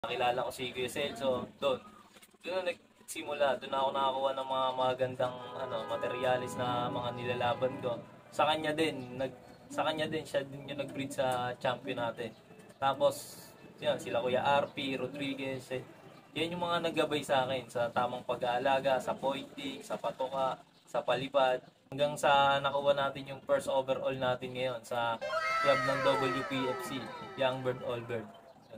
Nakilala ko si Kuya Celso doon na nagsimula, doon ako nakakuha ng mga magandang materialis na mga nilalaban ko. Sa kanya din siya din yung nag-breed sa champion natin. Tapos yan, sila Kuya RP, Rodriguez, yan yung mga naggabay sa akin sa tamang pag-aalaga, sa pointing, sa patoka, sa palipad. Hanggang sa nakuha natin yung first overall natin ngayon sa club ng WPFC, Young Bird All Bird.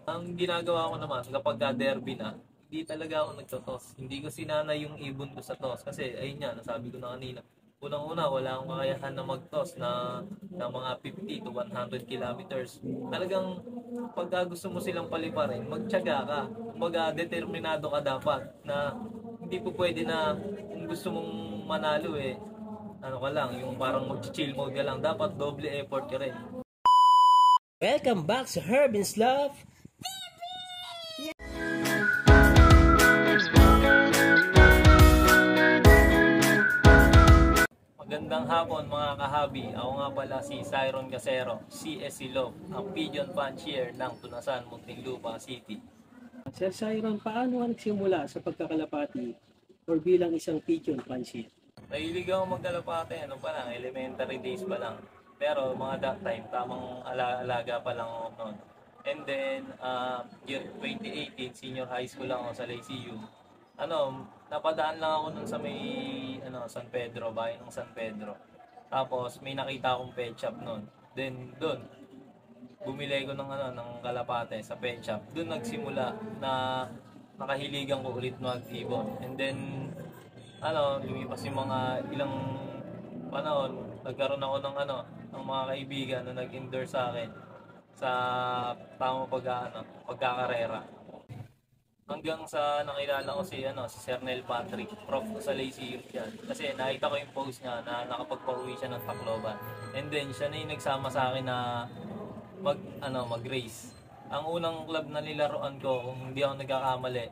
Ang ginagawa ko naman kapag derby na, hindi talaga ako nagtotos. Hindi ko sinanay yung ibon ko sa toss kasi ayun nga, nasabi ko na kanina. Unang-una, wala akong kakayahan na mag-toss na mga 50 to 100 kilometers. Talagang pagka gusto mo silang paliparin, magtiyaga ka. Kumbaga, determinado ka dapat na hindi po pwede na kung gusto mong manalo ano ka lang, yung parang mag-chill mode ka lang. Dapat doble effort ka rin. Welcome back sa Herbin's Love. Magandang hapon mga kahabi. Ako nga pala si Siron Casero, CSC Love, ang pigeon fancier ng Tunasan, Muntinlupa City. Sir Siron, paano ka nagsimula sa pagkakalapati or bilang isang pigeon fancier? Nahilig ako magkalapate, pa lang, elementary days pa lang. Pero mga that time, tamang alaga pa lang ako noon. And then, year 2018, senior high school lang ako sa Lyceum. Napadaan lang ako nun sa may San Pedro, bayan ng San Pedro. Tapos may nakita akong pet shop noon. Then doon bumili ko ng kalapate sa pet shop. Doon nagsimula na nakahiligan ko ulit mag-ibon. And then lumipas yung mga ilang panahon, nagkaroon ako ng mga kaibigan na nag-endorse sa akin sa tamang pagkakarera. Hanggang sa nakilala ko si Sir Nel Patrick, prof ko sa Lyceum yan. Kasi nakita ko yung post niya na nakapagpauwi siya ng Tacloban. And then siya na yung nagsama sa akin na mag-race. Ang unang club na nilaruan ko, kung hindi ako nagkakamali,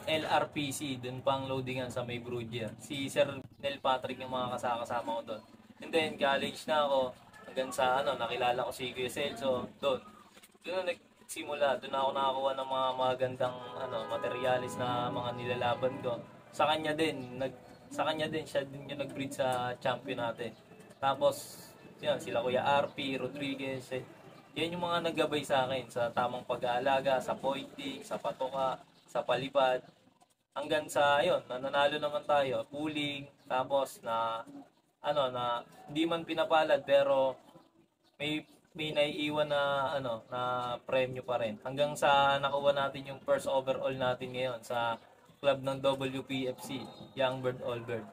LRPC, dun pang loadingan sa May Brugia. Si Sir Nel Patrick yung mga kasama ko doon. And then college na ako, hanggang sa nakilala ko si Kuya Celso doon na nagsimula, doon ako nakakuha ng mga magandang materialis na mga nilalaban ko. Sa kanya din siya din yung nag-breed sa champion natin. Tapos yan, sila Kuya RP, Rodriguez, yan yung mga naggabay sa akin sa tamang pag-aalaga, sa pointing, sa patoka, sa palipad. Hanggang sa nanalo naman tayo, pooling, tapos na hindi man pinapalad pero may naiiwan na premyo pa rin. Hanggang sa nakuha natin yung first overall natin ngayon sa club ng WPFC, Young Bird All Bird.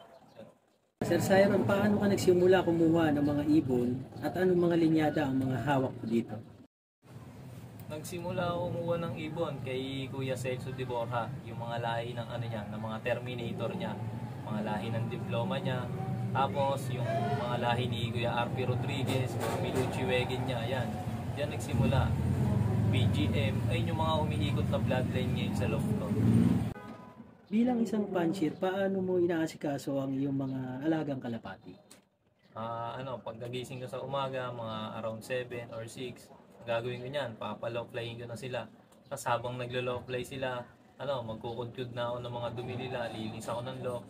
Sir Siron, paano ka nagsimula kumuha ng mga ibon at anong mga linyada ang mga hawak mo dito? Nagsimula ako kumuha ng ibon kay Kuya Celso de Borja, yung mga lahi ng ng mga Terminator niya, mga lahi ng diploma niya. Tapos yung mga lahi ni Kuya RP Rodriguez, Milucci Wegen niya, yan. Diyan nagsimula. BGM, ayun yung mga umiikot na bloodline ngayon sa loob ko. Bilang isang fancier, paano mo inaasikaso ang iyong mga alagang kalapati? Pagkagising ko sa umaga, mga around 7 or 6, gagawin ko niyan, papalow flying ko na sila. Tapos habang naglo-low fly sila, magkukunkud na ako ng mga dumi nila, linis ako ng lock.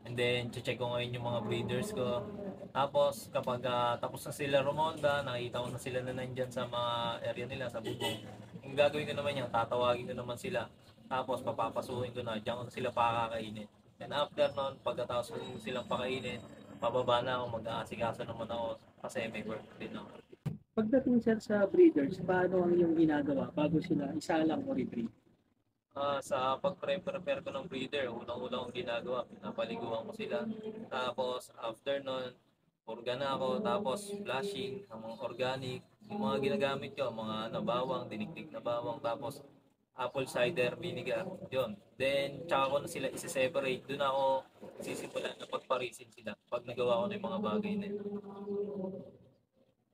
And then, check ko ngayon yung mga breeders ko. Tapos, kapag tapos na sila rumonda, nakita ko na sila na nandyan sa mga area nila, sa bubong. Yung gagawin ko naman yan, tatawagin ko naman sila. Tapos, papapasuhin ko na, diyan ko sila pakakainin. And after nun, pagkatapos ko silang pakainin, pababa na ako, mag-aasikaso naman ako kasi may work din ako. Pagdating sir sa breeders, paano ang iyong ginagawa bago sila isalang o i-breed? Sa pag-prepare ko ng breeder, unang-unang kong ginagawa, pinapaliguan ko sila. Tapos, after nun, organ ako, tapos flashing, ang mga organic, yung mga ginagamit ko, mga bawang, dinikdik na bawang, tapos apple cider vinegar, yun. Then, tsaka ko na sila isa-separate. Doon ako sisimulan na pagparisin sila pag nagawa ko na yung mga bagay na yun.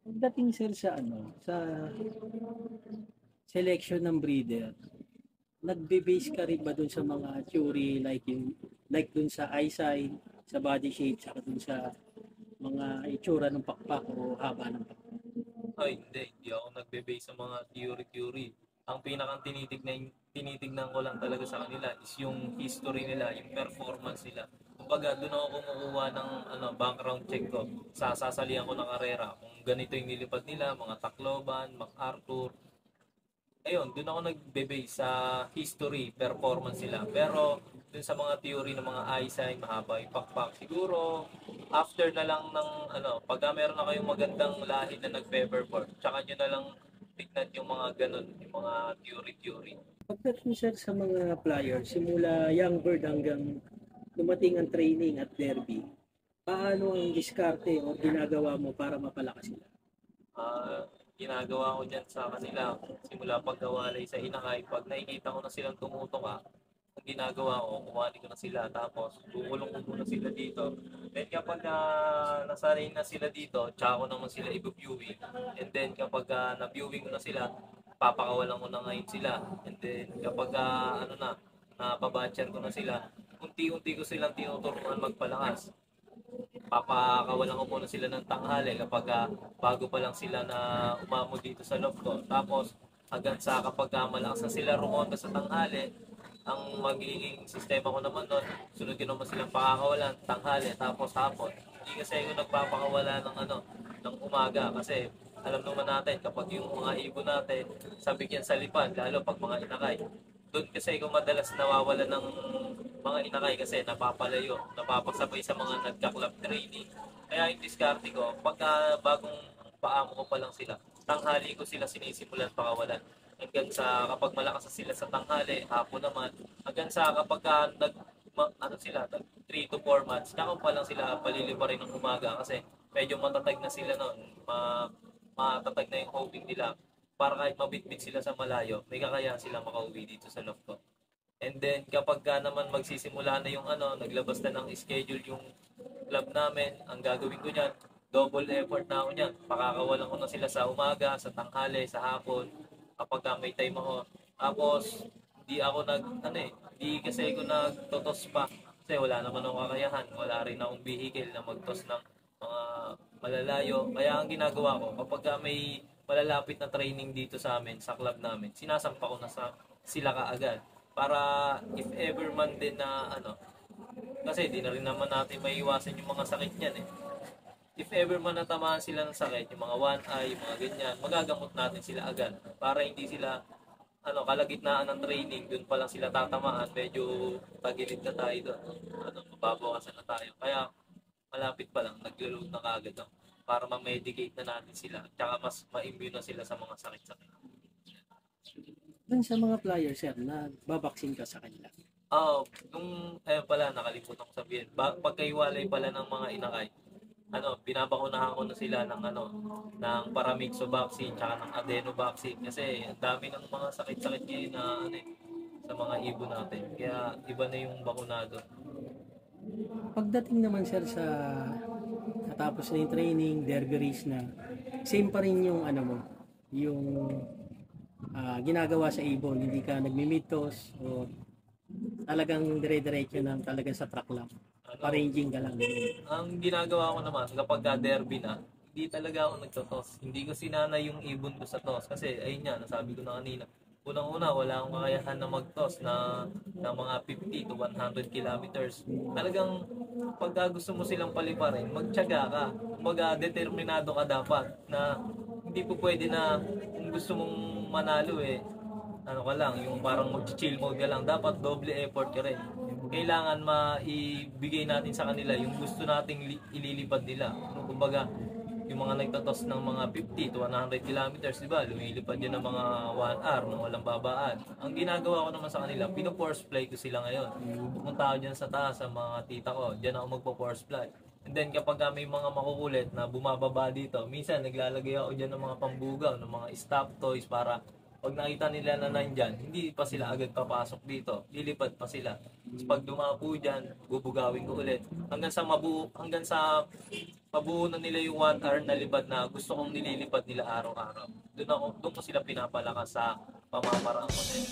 Pagdating sir sa selection ng breeder, nagbe-base ka rin ba dun sa mga theory like dun sa eyesight, sa body shape, saka dun sa mga itsura ng pakpak o haba ng pakpak? Ay, hindi ako nagbe-base sa mga theory. ang pinakang tinitignan ko lang talaga sa kanila is yung history nila, yung performance nila. Kumbaga, doon ako kumukuha ng background check ko. Sasalihan ko ng karera. Kung ganito yung nilipad nila, mga Tacloban, MacArthur, ayun, doon ako nagbe-base sa history, performance nila. Pero dun sa mga theory ng mga eyesight, mahaba yung pakpak, siguro after na lang ng pagka meron na kayong magandang lahi na nagpe-perform, tsaka nyo na lang tignan yung mga ganun, yung mga theory. Pagdating sir sa mga players, simula young bird hanggang dumating ang training at derby, paano ang diskarte o ginagawa mo para mapalakas sila? Ginagawa ko dyan sa kanila, simula pagkawalay sa inakay, pag nakikita ko na silang tumutuka, ang ginagawa ko, kukuhanin ko na sila, tapos kukulong ko muna sila dito. Then kapag nasanay na sila dito, tsaka ko naman sila i-viewing. And then kapag na-viewing ko na sila, papakawalan ko na ngayon sila. And then kapag napabatcher ko na sila, unti-unti ko silang tinuturuan magpalakas. Papakawalan ko muna sila ng tanghali kapag bago pa lang sila na umamo dito sa loob ko. Tapos hanggang sa kapag malakas na sila rumonda sa tanghali, ang magiging sistema ko naman nun, sunod ko naman silang pakakawalan, tanghali, tapos hapon. Hindi kasi ako nagpapakawala ng umaga kasi alam naman natin kapag yung mga ibon natin sabik yan sa lipad, lalo pag mga inakay. Doon kasi ako madalas nawawala ng mga inakay kasi napapalayo, napapasabay sa mga nagka-club training. Kaya yung diskarte ko, pagka bagong paamo ko pa lang sila, tanghali ko sila sinisimulan pakawalan hanggang sa kapag malakas na sila sa tanghali, hapon naman, hanggang sa kapag sila, 3 to 4 months, kaya pa lang sila palilipa rin ng umaga kasi medyo matatag na sila noon, matatag na yung hoping nila para kahit mabitbit sila sa malayo, may kakayahan sila makauwi dito sa loft ko. And then kapag naman magsisimula na yung naglabas na ng schedule yung club namin, ang gagawin ko niyan, double effort na ako niyan. Pakakawalan ko na sila sa umaga, sa tanghali, sa hapon, kapag may time ako. Tapos, hindi kasi ako nagtotos pa. Kasi wala naman akong kakayahan. Wala rin akong vehicle na magtos ng mga malalayo. Kaya ang ginagawa ko, kapag may malalapit na training dito sa amin, sa club namin, sinasampa ko na sila kaagad. Para if ever man din na kasi di na rin naman natin maiiwasan yung mga sakit niyan eh. If ever man natamaan sila ng sakit, yung mga one eye, yung mga ganyan, magagamot natin sila agad para hindi sila kalagitnaan ng training, dun pa lang sila tatamaan, medyo tagilid na tayo doon. Mababawasan na tayo. Kaya malapit pa lang, naglo-load na kaagad para ma-medicate na natin sila. Tsaka mas ma-immune na sila sa mga sakit-sakit. Dun sa mga players sir, nagbabaksin ka sa kanila. Ayun pala, nakalimutan ko sabihin. Pagkaiwalay pala ng mga inakay, binabakunahan ko na sila ng paramyxo vaccine tsaka ng adeno vaccine kasi ang dami ng mga sakit-sakit ngayon na sa mga ibon natin. Kaya iba na yung bakunado. Pagdating naman sir sa natapos na yung training, derby race na, same pa rin yung yung ginagawa sa ibon, hindi ka nagmimitos o talagang dire-diretso ng talagang sa track lang. Pa-ranging ka lang. Ang ginagawa ko naman kapag derby na, hindi talaga ako nagtotos. Hindi ko sinanay yung ibon ko sa tos kasi ayun nga, nasabi ko na kanina. Unang-una, wala akong kakayahan na mag-toss na mga 50 to 100 kilometers. Talagang pagka gusto mo silang paliparin, magtiyaga ka. Kumbaga, determinado ka dapat na hindi po pwede na kung gusto mong manalo ka lang, yung parang mag-chill mode ka lang. Dapat doble effort ka rin. Kailangan maibigay natin sa kanila yung gusto nating ililipad nila. Kumbaga, yung mga nagtatos ng mga 50 to 100 kilometers, di ba? Lumilipad yun ng mga 1 hour nang walang babaan. Ang ginagawa ko naman sa kanila, pino-force fly ko sila ngayon. Pupunta ako dyan sa taas sa mga tita ko, dyan ako magpo-force fly. And then kapag may mga makukulit na bumababa dito, minsan naglalagay ako dyan ng mga pambugaw, ng mga stop toys para pag nakita nila na nandyan, hindi pa sila agad papasok dito. Lilipad pa sila. Tapos pag dumapo dyan, bubugawin ko ulit. Hanggang sa mabuo na nila yung 1 hour na libad na gusto kong nililipad nila araw-araw. Doon ko sila pinapalakas sa pamamaraan ko din.